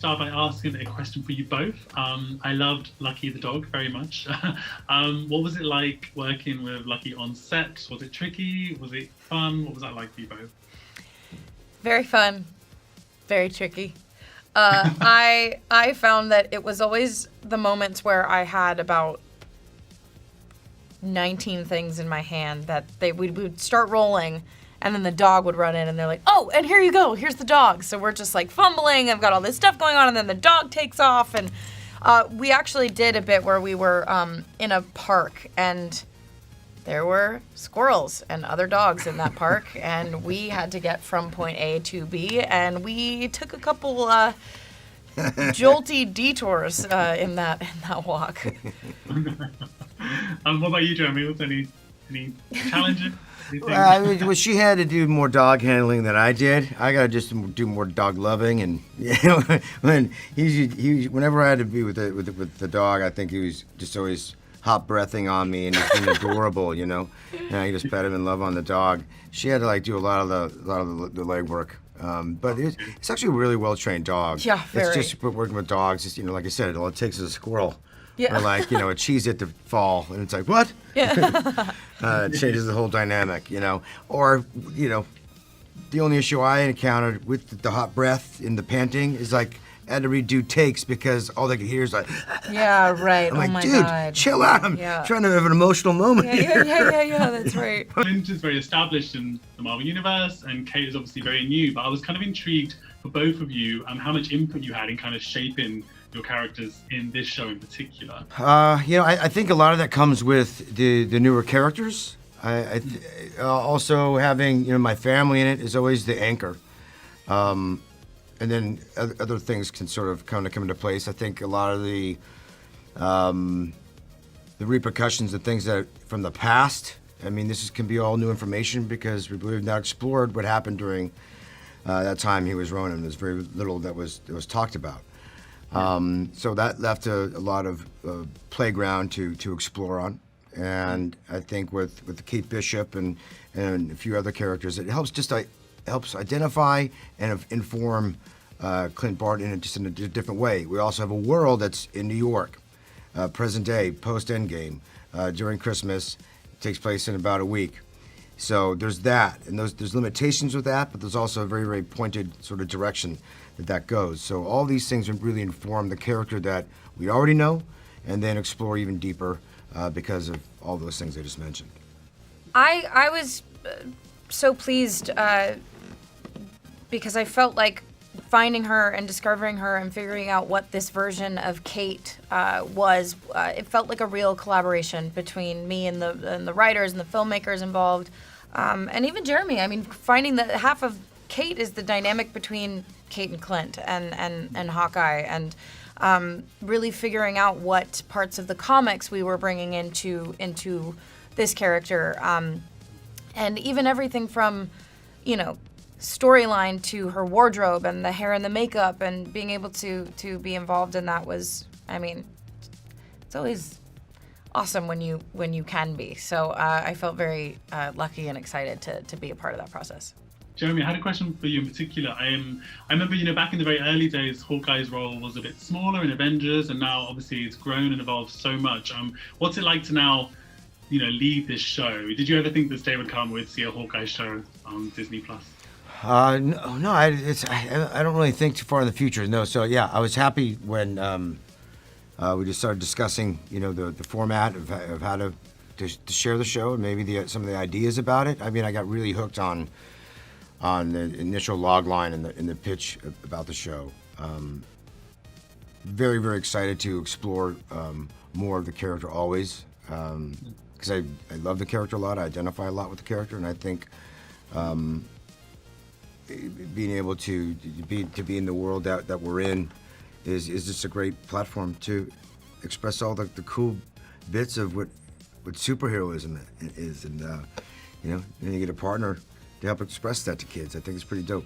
start by asking a question for you both. I loved Lucky the dog very much. What was it like working with Lucky on set? Was it tricky? Was it fun? What was that like for you both? Very fun, very tricky. I found that it was always the moments where I had about 19 things in my hand that we would start rolling, and then the dog would run in and they're like, oh, and here you go, here's the dog. So we're just like fumbling, I've got all this stuff going on, and then the dog takes off. And we actually did a bit where we were in a park, and there were squirrels and other dogs in that park, and we had to get from point A to B, and we took a couple jolty detours in that walk. What about you, Jeremy? Was any challenges? Well, she had to do more dog handling than I did. I gotta just do more dog loving, and whenever I had to be with the dog, I think he was just always hot breathing on me and just being adorable, And I just pet him and love on the dog. She had to do a lot of the legwork. But it's actually a really well trained dog. Yeah, very. It's just working with dogs. It's, like I said, all it takes is a squirrel. Yeah. Or a cheese it to fall, and it's like, what? Yeah. It changes the whole dynamic, Or, the only issue I encountered with the hot breath in the panting is I had to redo takes because all they could hear is like, yeah, right. I'm like, my dude, God. chill out. I'm trying to have an emotional moment here. Yeah, that's right. Clint is very established in the Marvel Universe, and Kate is obviously very new, but I was kind of intrigued for both of you how much input you had in kind of shaping your characters in this show in particular. I think a lot of that comes with the newer characters. Also having, my family in it is always the anchor. And then other things can sort of come into place. I think a lot of the repercussions of things that from the past. I mean, this can be all new information because we've now explored what happened during that time he was Ronin. There's very little that was talked about. So that left a lot of playground to explore on. And I think with Kate Bishop and a few other characters, it helps helps identify and inform Clint Barton in a different way. We also have a world that's in New York, present day, post-Endgame, during Christmas. It takes place in about a week. So there's that, and there's limitations with that, but there's also a very, very pointed sort of direction that goes. So all these things really inform the character that we already know, and then explore even deeper because of all those things I just mentioned. I was so pleased because I felt like finding her and discovering her and figuring out what this version of Kate was, it felt like a real collaboration between me and the writers and the filmmakers involved, and even Jeremy. I mean, finding that half of Kate is the dynamic between Kate and Clint and Hawkeye, and really figuring out what parts of the comics we were bringing into this character, and even everything from, storyline to her wardrobe and the hair and the makeup, and being able to be involved in that was, it's always awesome when you can be. So I felt very lucky and excited to be a part of that process. Jeremy, I had a question for you in particular. I remember, back in the very early days, Hawkeye's role was a bit smaller in Avengers, and now obviously it's grown and evolved so much. What's it like to now, lead this show? Did you ever think this day would come we'd see a Hawkeye show on Disney Plus? No, I don't really think too far in the future. No, so yeah, I was happy when we just started discussing, the format of how to share the show and maybe some of the ideas about it. I mean, I got really hooked on the initial log line and the pitch about the show. Very, very excited to explore more of the character always, because I love the character a lot. I identify a lot with the character, and I think being able to be in the world that we're in is just a great platform to express all the cool bits of what superheroism is, and then you get a partner to help express that to kids. I think it's pretty dope.